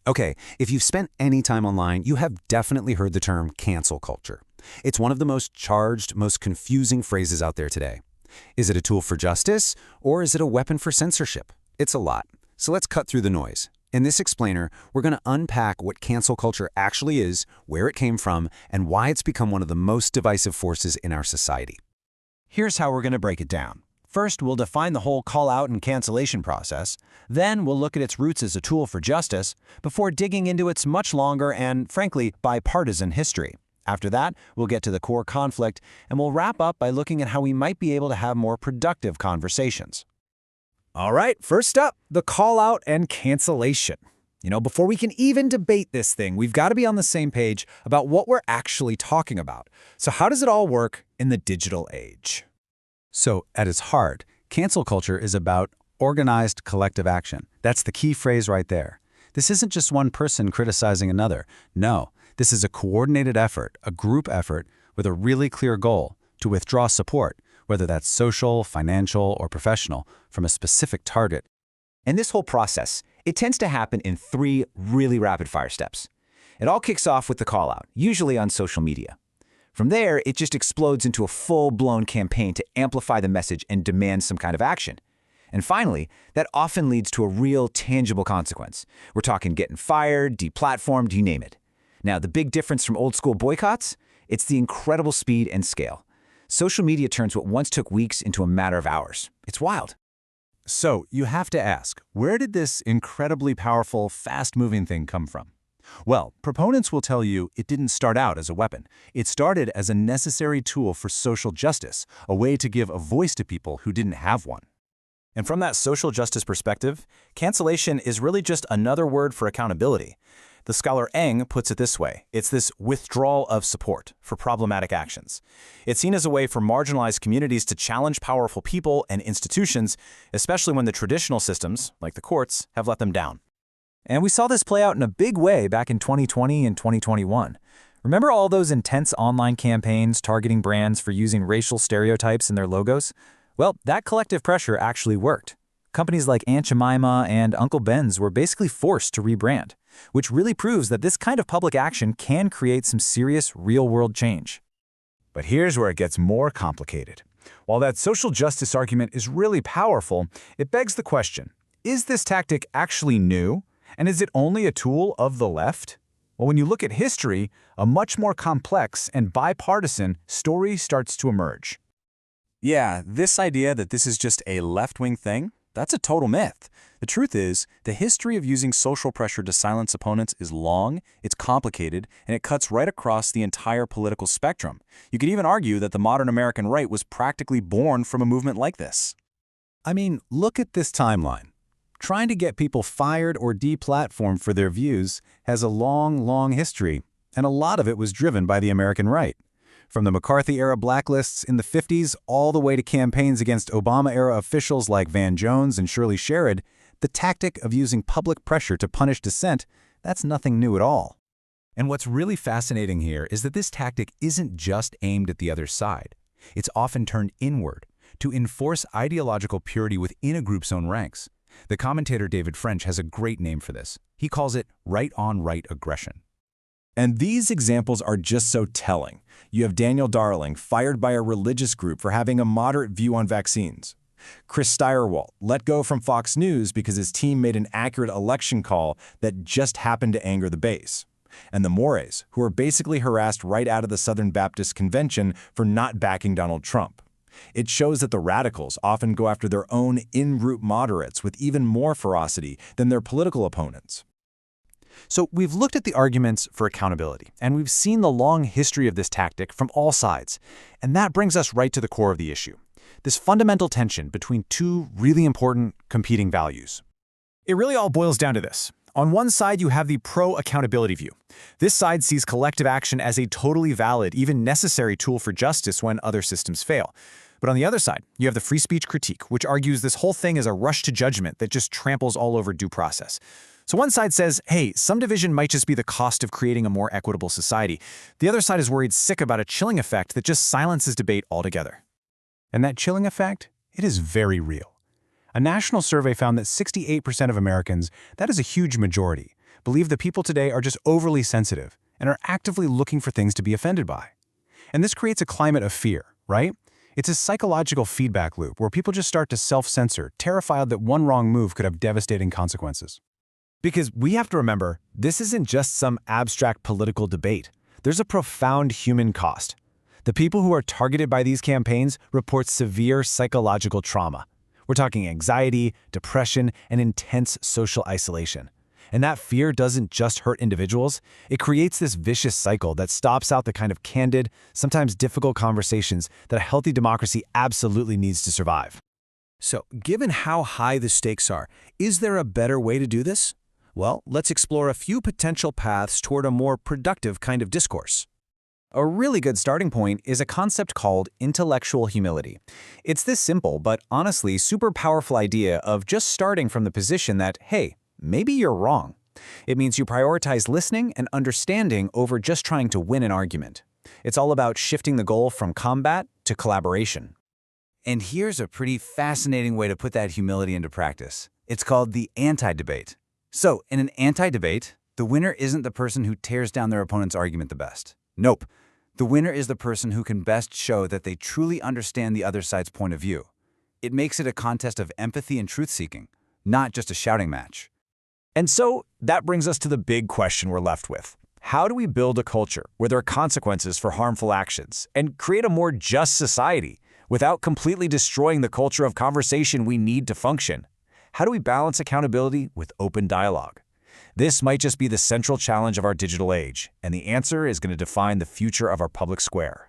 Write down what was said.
Okay, if you've spent any time online, you have definitely heard the term cancel culture. It's one of the most charged, most confusing phrases out there today. Is it a tool for justice, or is it a weapon for censorship? It's a lot. So let's cut through the noise. In this explainer, we're going to unpack what cancel culture actually is, where it came from, and why it's become one of the most divisive forces in our society. Here's how we're going to break it down. First, we'll define the whole call-out and cancellation process. Then, we'll look at its roots as a tool for justice, before digging into its much longer and, frankly, bipartisan history. After that, we'll get to the core conflict, and we'll wrap up by looking at how we might be able to have more productive conversations. All right, first up, the call-out and cancellation. Before we can even debate this thing, we've got to be on the same page about what we're actually talking about. So how does it all work in the digital age? So, at its heart, cancel culture is about organized collective action. That's the key phrase right there. This isn't just one person criticizing another. No, this is a coordinated effort, a group effort with a really clear goal to withdraw support, whether that's social, financial, or professional, from a specific target. And this whole process, it tends to happen in 3 really rapid-fire steps. It all kicks off with the call-out, usually on social media. From there, it just explodes into a full-blown campaign to amplify the message and demand some kind of action. And finally, that often leads to a real, tangible consequence. We're talking getting fired, deplatformed, you name it. Now, the big difference from old-school boycotts? It's the incredible speed and scale. Social media turns what once took weeks into a matter of hours. It's wild. So, you have to ask, where did this incredibly powerful, fast-moving thing come from? Well, proponents will tell you it didn't start out as a weapon. It started as a necessary tool for social justice, a way to give a voice to people who didn't have one. And from that social justice perspective, cancellation is really just another word for accountability. The scholar Eng puts it this way: it's this withdrawal of support for problematic actions. It's seen as a way for marginalized communities to challenge powerful people and institutions, especially when the traditional systems, like the courts, have let them down. And we saw this play out in a big way back in 2020 and 2021. Remember all those intense online campaigns targeting brands for using racial stereotypes in their logos? Well, that collective pressure actually worked. Companies like Aunt Jemima and Uncle Ben's were basically forced to rebrand, which really proves that this kind of public action can create some serious real-world change. But here's where it gets more complicated. While that social justice argument is really powerful, it begs the question, is this tactic actually new? And is it only a tool of the left? Well, when you look at history, a much more complex and bipartisan story starts to emerge. Yeah, this idea that this is just a left-wing thing, that's a total myth. The truth is, the history of using social pressure to silence opponents is long, it's complicated, and it cuts right across the entire political spectrum. You could even argue that the modern American right was practically born from a movement like this. I mean, look at this timeline. Trying to get people fired or deplatformed for their views has a long, long history, and a lot of it was driven by the American right. From the McCarthy-era blacklists in the 50s all the way to campaigns against Obama-era officials like Van Jones and Shirley Sherrod, the tactic of using public pressure to punish dissent, that's nothing new at all. And what's really fascinating here is that this tactic isn't just aimed at the other side. It's often turned inward, to enforce ideological purity within a group's own ranks. The commentator David French has a great name for this. He calls it right-on-right aggression. And these examples are just so telling. You have Daniel Darling fired by a religious group for having a moderate view on vaccines. Chris Stirewalt let go from Fox News because his team made an accurate election call that just happened to anger the base. And the Mores, who were basically harassed right out of the Southern Baptist Convention for not backing Donald Trump. It shows that the radicals often go after their own in-group moderates with even more ferocity than their political opponents. So we've looked at the arguments for accountability, and we've seen the long history of this tactic from all sides. And that brings us right to the core of the issue, this fundamental tension between 2 really important competing values. It really all boils down to this. On one side, you have the pro-accountability view. This side sees collective action as a totally valid, even necessary tool for justice when other systems fail. But on the other side, you have the free speech critique, which argues this whole thing is a rush to judgment that just tramples all over due process. So one side says, hey, some division might just be the cost of creating a more equitable society. The other side is worried sick about a chilling effect that just silences debate altogether. And that chilling effect, it is very real. A national survey found that 68% of Americans, that is a huge majority, believe that people today are just overly sensitive and are actively looking for things to be offended by. And this creates a climate of fear, right? It's a psychological feedback loop where people just start to self-censor, terrified that one wrong move could have devastating consequences. Because we have to remember, this isn't just some abstract political debate. There's a profound human cost. The people who are targeted by these campaigns report severe psychological trauma. We're talking anxiety, depression, and intense social isolation. And that fear doesn't just hurt individuals, it creates this vicious cycle that stops out the kind of candid, sometimes difficult conversations that a healthy democracy absolutely needs to survive. So, given how high the stakes are, is there a better way to do this? Well, let's explore a few potential paths toward a more productive kind of discourse. A really good starting point is a concept called intellectual humility. It's this simple but honestly super powerful idea of just starting from the position that, hey, maybe you're wrong. It means you prioritize listening and understanding over just trying to win an argument. It's all about shifting the goal from combat to collaboration. And here's a pretty fascinating way to put that humility into practice. It's called the anti-debate. So, in an anti-debate, the winner isn't the person who tears down their opponent's argument the best. Nope. The winner is the person who can best show that they truly understand the other side's point of view. It makes it a contest of empathy and truth-seeking, not just a shouting match. And so, that brings us to the big question we're left with. How do we build a culture where there are consequences for harmful actions and create a more just society without completely destroying the culture of conversation we need to function? How do we balance accountability with open dialogue? This might just be the central challenge of our digital age, and the answer is going to define the future of our public square.